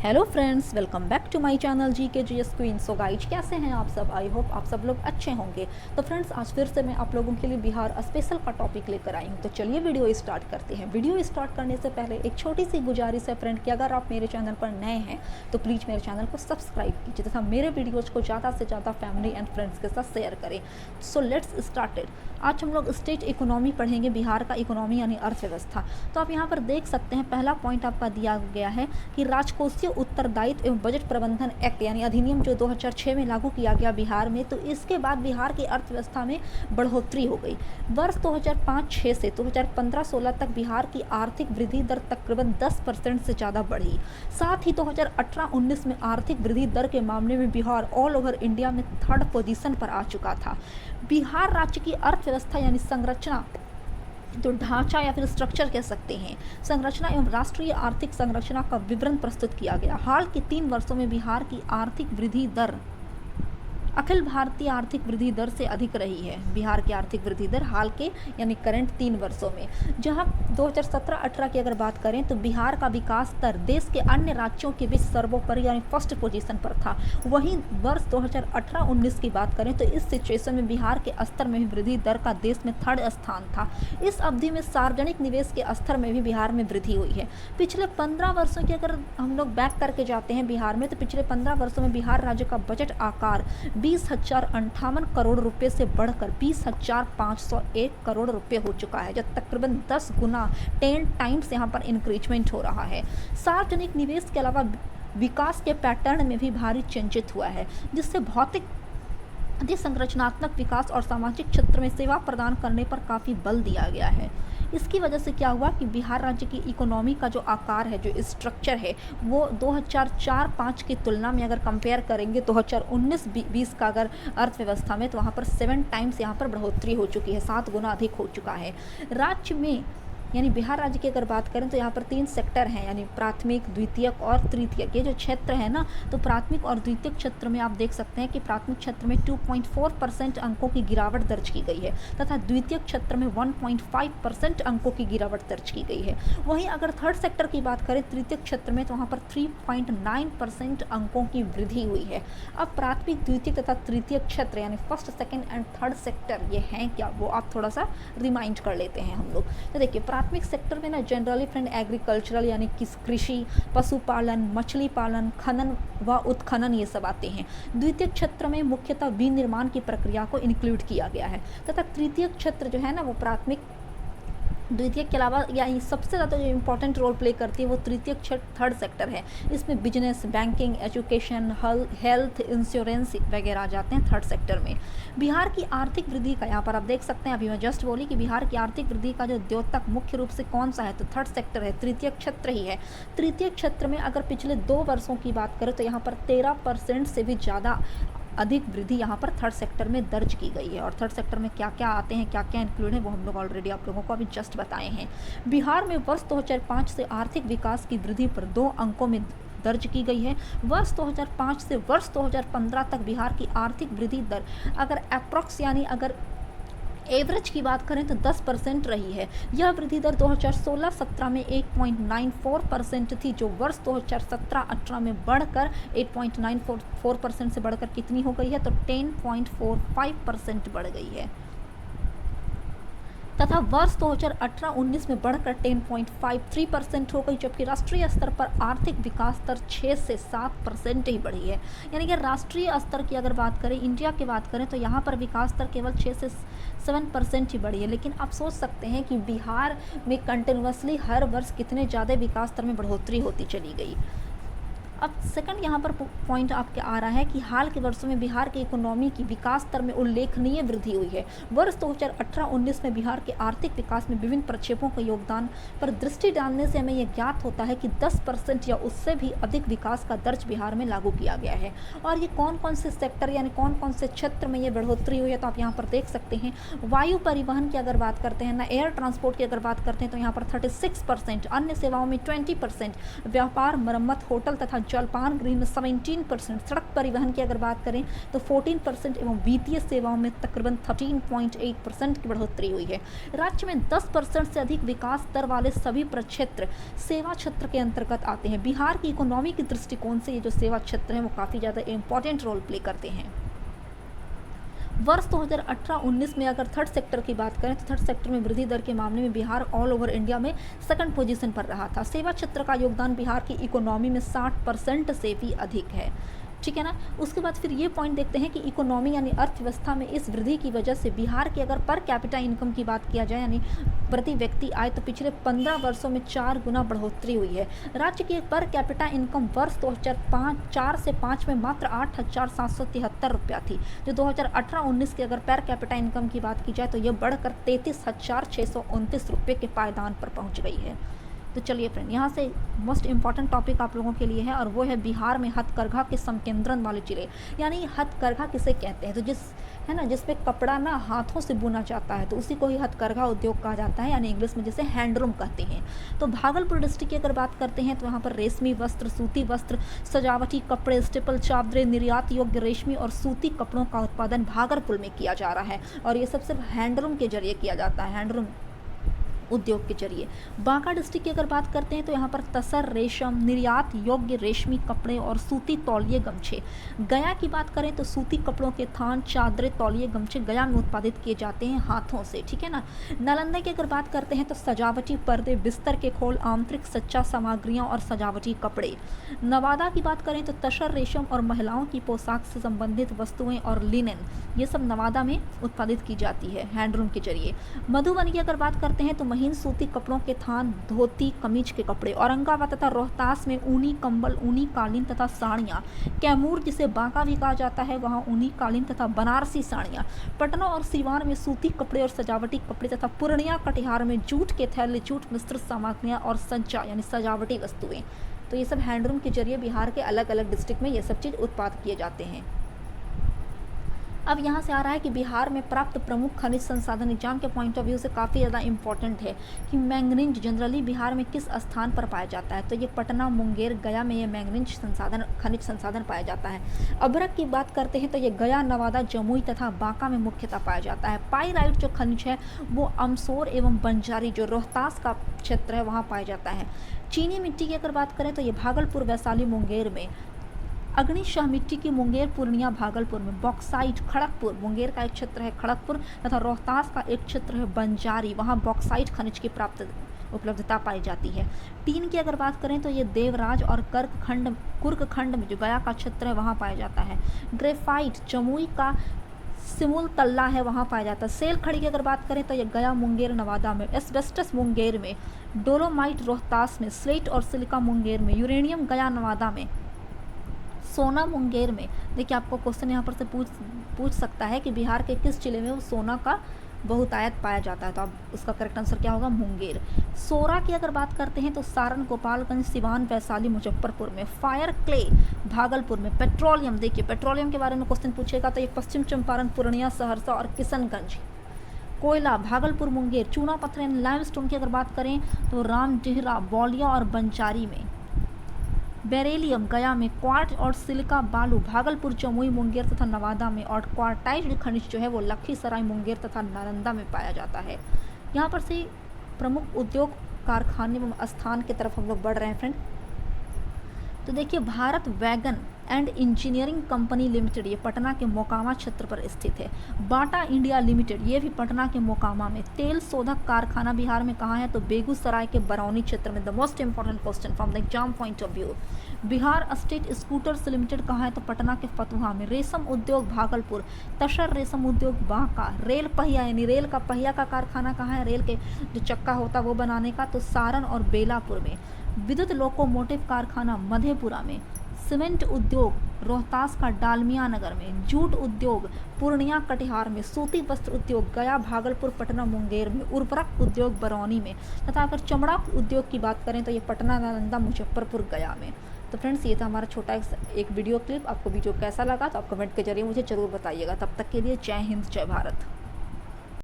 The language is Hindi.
Hello friends, welcome back to my channel G K G S queen. So guys, कैसे हैं आप सब? आई होप आप सब लोग अच्छे होंगे। तो फ्रेंड्स, आज फिर से मैं आप लोगों के लिए बिहार स्पेशल का टॉपिक लेकर आई हूँ। तो चलिए वीडियो स्टार्ट करते हैं। वीडियो स्टार्ट करने से पहले एक छोटी सी गुजारिश है फ्रेंड कि अगर आप मेरे चैनल पर नए हैं तो प्लीज़ मेरे चैनल को सब्सक्राइब कीजिए तथा मेरे वीडियोज़ को ज़्यादा से ज़्यादा फैमिली एंड फ्रेंड्स के साथ शेयर करें। So let's started. आज हम लोग स्टेट इकोनॉमी पढ़ेंगे, बिहार का इकोनॉमी यानी अर्थव्यवस्था। तो आप यहाँ पर देख सकते हैं, पहला पॉइंट आपका दिया गया है कि राजकोषीय उत्तरदायित्व एवं बजट प्रबंधन एक्ट यानी अधिनियम जो 2006 में लागू किया गया बिहार में, तो इसके बाद बिहार की अर्थव्यवस्था में बढ़ोतरी हो गई। वर्ष 2005-06 से 2015-16 तक बिहार की आर्थिक वृद्धि दर तकरीबन 10% से ज़्यादा बढ़ी। साथ ही 2018-19 में आर्थिक वृद्धि दर के मामले में बिहार ऑल ओवर इंडिया में 3rd पोजीशन पर आ चुका था। बिहार राज्य की अर्थव्यवस्था यानी संरचना, जो ढांचा या फिर स्ट्रक्चर कह सकते हैं, संरचना एवं राष्ट्रीय आर्थिक संरचना का विवरण प्रस्तुत किया गया। हाल के 3 वर्षों में बिहार की आर्थिक वृद्धि दर अखिल भारतीय आर्थिक वृद्धि दर से अधिक रही है। बिहार की आर्थिक वृद्धि दर हाल के यानी करंट 3 वर्षों में, जहां 2017-18 की अगर बात करें तो बिहार का विकास दर देश के अन्य राज्यों के बीच सर्वोपरि यानी फर्स्ट पोजीशन पर था। वहीं वर्ष 2018-19 की बात करें तो इस सिचुएशन में बिहार के स्तर में भी वृद्धि दर का देश में 3rd स्थान था। इस अवधि में सार्वजनिक निवेश के स्तर में भी बिहार में वृद्धि हुई है। पिछले 15 वर्षों की अगर हम लोग बैक करके जाते हैं बिहार में, तो पिछले 15 वर्षों में बिहार राज्य का बजट आकार 20,058 करोड़ रुपए से बढ़कर 20,501 करोड़ रुपए हो चुका है, जो तकरीबन 10 गुना 10 टाइम्स यहाँ पर इंक्रीजमेंट हो रहा है। सार्वजनिक निवेश के अलावा विकास के पैटर्न में भी भारी चेंजित हुआ है, जिससे भौतिक अधिक संरचनात्मक विकास और सामाजिक क्षेत्र में सेवा प्रदान करने पर काफ़ी बल दिया गया है। इसकी वजह से क्या हुआ कि बिहार राज्य की इकोनॉमी का जो आकार है, जो स्ट्रक्चर है, वो 2004-05 की तुलना में अगर कंपेयर करेंगे 2019-20 का अगर अर्थव्यवस्था में, तो वहाँ पर 7 टाइम्स यहाँ पर बढ़ोतरी हो चुकी है, 7 गुना अधिक हो चुका है। राज्य में यानी बिहार राज्य की अगर बात करें तो यहाँ पर 3 सेक्टर हैं, यानी प्राथमिक, द्वितीयक और तृतीयक। ये जो क्षेत्र है ना, तो प्राथमिक और द्वितीयक क्षेत्र में आप देख सकते हैं कि प्राथमिक क्षेत्र में 2.4% अंकों की गिरावट दर्ज की गई है तथा द्वितीयक क्षेत्र में 1.5% अंकों की गिरावट दर्ज की गई है। वहीं अगर थर्ड सेक्टर की बात करें तृतीयक क्षेत्र में, तो वहाँ पर 3.9% अंकों की वृद्धि हुई है। अब प्राथमिक, द्वितीयक तथा तृतीयक क्षेत्र यानी first, second and third sector ये हैं क्या, वो आप थोड़ा सा रिमाइंड कर लेते हैं हम लोग। तो देखिए, प्राथमिक सेक्टर में ना जनरली फ्रेंड एग्रीकल्चरल यानी कृषि, पशुपालन, मछली पालन, खनन व उत्खनन ये सब आते हैं। द्वितीय क्षेत्र में मुख्यतः विनिर्माण की प्रक्रिया को इंक्लूड किया गया है तथा तृतीय क्षेत्र जो है ना, वो प्राथमिक, द्वितीय के अलावा या सबसे ज़्यादा जो इम्पोर्टेंट रोल प्ले करती है वो तृतीय क्षेत्र, थर्ड सेक्टर है। इसमें business, banking, education, health, insurance वगैरह आ जाते हैं थर्ड सेक्टर में। बिहार की आर्थिक वृद्धि का यहाँ पर आप देख सकते हैं, अभी मैं जस्ट बोली कि बिहार की आर्थिक वृद्धि का जो द्योतक मुख्य रूप से कौन सा है, तो थर्ड सेक्टर है, तृतीय क्षेत्र ही है। तृतीय क्षेत्र में अगर पिछले 2 वर्षों की बात करें तो यहाँ पर 13% से भी ज़्यादा अधिक वृद्धि यहाँ पर थर्ड सेक्टर में दर्ज की गई है। और थर्ड सेक्टर में क्या क्या आते हैं, क्या क्या इंक्लूड है, वो हम लोग ऑलरेडी आप लोगों को अभी जस्ट बताए हैं। बिहार में वर्ष 2005 से आर्थिक विकास की वृद्धि पर 2 अंकों में दर्ज की गई है। वर्ष 2005 से वर्ष 2015 तक बिहार की आर्थिक वृद्धि दर अगर अप्रॉक्स यानी अगर एवरेज की बात करें तो 10% रही है। यह वृद्धि दर 2016-17 में 8.94% थी, जो वर्ष 2017-18 में बढ़कर 8.94% से बढ़कर कितनी हो गई है, तो 10.45% बढ़ गई है तथा वर्ष 2018-19 में बढ़कर 10.53% हो गई, जबकि राष्ट्रीय स्तर पर आर्थिक विकास दर 6 से 7% ही बढ़ी है। यानी कि राष्ट्रीय स्तर की अगर बात करें, इंडिया की बात करें, तो यहाँ पर विकास दर केवल 6 से 7% ही बढ़ी है। लेकिन आप सोच सकते हैं कि बिहार में कंटिन्यूसली हर वर्ष कितने ज़्यादा विकास दर में बढ़ोतरी होती चली गई। अब सेकंड यहाँ पर पॉइंट आपके आ रहा है कि हाल के वर्षों में बिहार की इकोनॉमी की विकास दर में उल्लेखनीय वृद्धि हुई है। वर्ष 2018-19 में बिहार के आर्थिक विकास में विभिन्न प्रक्षेपों के योगदान पर दृष्टि डालने से हमें यह ज्ञात होता है कि 10% या उससे भी अधिक विकास का दर्ज बिहार में लागू किया गया है। और ये कौन कौन से सेक्टर यानी कौन कौन से क्षेत्र में ये बढ़ोतरी हुई है, तो आप यहाँ पर देख सकते हैं। वायु परिवहन की अगर बात करते हैं ना, एयर ट्रांसपोर्ट की अगर बात करते हैं, तो यहाँ पर 36%, अन्य सेवाओं में 20%, व्यापार, मरम्मत, होटल तथा जलपान गृह में 17%, सड़क परिवहन की अगर बात करें तो 14% एवं वित्तीय सेवाओं में तकरीबन 13.8% की बढ़ोतरी हुई है। राज्य में 10% से अधिक विकास दर वाले सभी प्रक्षेत्र सेवा क्षेत्र के अंतर्गत आते हैं। बिहार की इकोनॉमी के दृष्टिकोण से ये जो सेवा क्षेत्र हैं वो काफ़ी ज़्यादा इंपॉर्टेंट रोल प्ले करते हैं। वर्ष 2018-19 में अगर थर्ड सेक्टर की बात करें तो थर्ड सेक्टर में वृद्धि दर के मामले में बिहार ऑल ओवर इंडिया में सेकंड पोजीशन पर रहा था। सेवा क्षेत्र का योगदान बिहार की इकोनॉमी में 60% से भी अधिक है, ठीक है ना। उसके बाद फिर ये पॉइंट देखते हैं कि इकोनॉमी यानी अर्थव्यवस्था में इस वृद्धि की वजह से बिहार की अगर पर कैपिटा इनकम की बात किया जाए यानी प्रति व्यक्ति आय, तो पिछले 15 वर्षों में 4 गुना बढ़ोतरी हुई है। राज्य की पर कैपिटा इनकम वर्ष 2004 से 5 में मात्र 8,773 रुपया थी, जो 2018-19 की अगर पर कैपिटा इनकम की बात की जाए तो ये बढ़कर 33,629 रुपये के पायदान पर पहुँच गई है। तो चलिए फ्रेंड, यहाँ से मोस्ट इम्पॉर्टेंट टॉपिक आप लोगों के लिए है और वो है बिहार में हथकरघा के संकेंद्रण वाले जिले। यानी हथकरघा किसे कहते हैं, तो जिसपे कपड़ा ना हाथों से बुना जाता है तो उसी को ही हथकरघा उद्योग कहा जाता है, यानी इंग्लिश में जिसे हैंडलूम कहते हैं। तो भागलपुर डिस्ट्रिक्ट की अगर बात करते हैं तो यहाँ पर रेशमी वस्त्र, सूती वस्त्र, सजावटी कपड़े, स्टेपल चादरें, निर्यात योग्य रेशमी और सूती कपड़ों का उत्पादन भागलपुर में किया जा रहा है और ये सब सिर्फ हैंडलूम के जरिए किया जाता है, हैंडलूम उद्योग के जरिए। बांका डिस्ट्रिक्ट की अगर बात करते हैं तो यहाँ पर तसर, रेशम, निर्यात योग्य रेशमी कपड़े और सूती तौलिए गमछे। गया की बात करें तो सूती कपड़ों के थान, चादरें, तौलिए गमछे गया में उत्पादित किए जाते हैं हाथों से, ठीक है ना। नालंदा की अगर बात करते हैं तो सजावटी पर्दे, बिस्तर के खोल, आंतरिक सज्जा सामग्रियाँ और सजावटी कपड़े। नवादा की बात करें तो तसर, रेशम और महिलाओं की पोशाक से संबंधित वस्तुएं और लिनेन, ये सब नवादा में उत्पादित की जाती है हैंडलूम के जरिए। मधुबनी की अगर बात करते हैं तो महीन सूती कपड़ों के थान, धोती, कमीज के कपड़े। औरंगाबाद तथा रोहतास में ऊनी कंबल, ऊनी कालीन तथा साड़ियाँ। कैमूर जिसे बांका भी कहा जाता है वहाँ ऊनी कालीन तथा बनारसी साड़ियाँ। पटना और सीवान में सूती कपड़े और सजावटी कपड़े तथा पूर्णिया कटिहार में जूट के थैले, जूट मिश्रित सामग्रियाँ और सज्जा यानी सजावटी वस्तुएं। तो ये सब हैंडलूम के जरिए बिहार के अलग अलग डिस्ट्रिक्ट में ये सब चीज़ उत्पाद किए जाते हैं। अब यहाँ से आ रहा है कि बिहार में प्राप्त प्रमुख खनिज संसाधन एग्जाम के पॉइंट ऑफ व्यू से काफ़ी ज़्यादा इंपॉर्टेंट है कि मैंगनीज जनरली बिहार में किस स्थान पर पाया जाता है, तो ये पटना, मुंगेर, गया में ये मैंगनीज खनिज संसाधन पाया जाता है। अभ्रक की बात करते हैं तो ये गया, नवादा, जमुई तथा बांका में मुख्यतः पाया जाता है। पाइराइट जो खनिज है वो अमसोर एवं बंजारी जो रोहतास का क्षेत्र है वहाँ पाया जाता है। चीनी मिट्टी की अगर बात करें तो ये भागलपुर, वैशाली, मुंगेर में। अग्निशाह मिट्टी की मुंगेर, पूर्णिया, भागलपुर में। बॉक्साइट खड़गपुर, मुंगेर का एक क्षेत्र है खड़गपुर तथा रोहतास का एक क्षेत्र है बंजारी, वहाँ बॉक्साइट खनिज की उपलब्धता पाई जाती है। टीन की अगर बात करें तो ये देवराज और कुर्क खंड में जो गया का क्षेत्र है वहाँ पाया जाता है। ग्रेफाइट जमुई का सिमुल तल्ला है वहाँ पाया जाता है। सेल खड़ी की अगर बात करें तो ये गया, मुंगेर, नवादा में। एस्बेस्टस मुंगेर में। डोलोमाइट रोहतास में। स्लेट और सिलिका मुंगेर में। यूरेनियम गया, नवादा में। सोना मुंगेर में। देखिए आपको क्वेश्चन यहाँ पर से पूछ सकता है कि बिहार के किस जिले में वो सोना का बहुतायत पाया जाता है, तो अब उसका करेक्ट आंसर क्या होगा, मुंगेर। सोरा की अगर बात करते हैं तो सारण, गोपालगंज, सिवान, वैशाली, मुजफ्फरपुर में। फायर क्ले भागलपुर में। पेट्रोलियम, देखिए पेट्रोलियम के बारे में क्वेश्चन पूछेगा तो ये पश्चिम चंपारण, पूर्णिया, सहरसा और किशनगंज। कोयला भागलपुर, मुंगेर। चूना पत्थर एंड लाइमस्टोन की अगर बात करें तो रामडिहरा, बौलिया और बंजारी में। बेरेलियम गया में। क्वार्ट और सिलिका बालू भागलपुर, जमुई, मुंगेर तथा नवादा में। और क्वार्टाइज्ड खनिज जो है वो लखीसराय, मुंगेर तथा नालंदा में पाया जाता है। यहाँ पर से प्रमुख उद्योग, कारखाने एवं स्थान की तरफ हम लोग बढ़ रहे हैं फ्रेंड। तो देखिए Bharat wagon and engineering company limited ये पटना के मोकामा क्षेत्र पर स्थित है। बाटा इंडिया लिमिटेड ये भी पटना के मोकामा में। तेल शोधक कारखाना बिहार में कहाँ है, तो बेगूसराय के बरौनी क्षेत्र में। The most important question from the exam point of view. Bihar state scooters limited कहाँ है, तो पटना के फतुहा में। रेशम उद्योग भागलपुर। तसर रेशम उद्योग बांका। रेल पहिया यानी रेल का पहिया का कारखाना कहाँ है, रेल के जो चक्का होता है वो बनाने का, तो सारण और बेलापुर में। विद्युत लोकोमोटिव कारखाना मधेपुरा में। सीमेंट उद्योग रोहतास का डालमिया नगर में। जूट उद्योग पूर्णिया, कटिहार में। सूती वस्त्र उद्योग गया, भागलपुर, पटना, मुंगेर में। उर्वरक उद्योग बरौनी में तथा अगर चमड़ा उद्योग की बात करें तो ये पटना, नालंदा, मुजफ्फरपुर, गया में। तो फ्रेंड्स ये था हमारा छोटा एक वीडियो क्लिप। आपको वीडियो कैसा लगा तो आप कमेंट के जरिए मुझे ज़रूर बताइएगा। तब तक के लिए जय हिंद, जय भारत।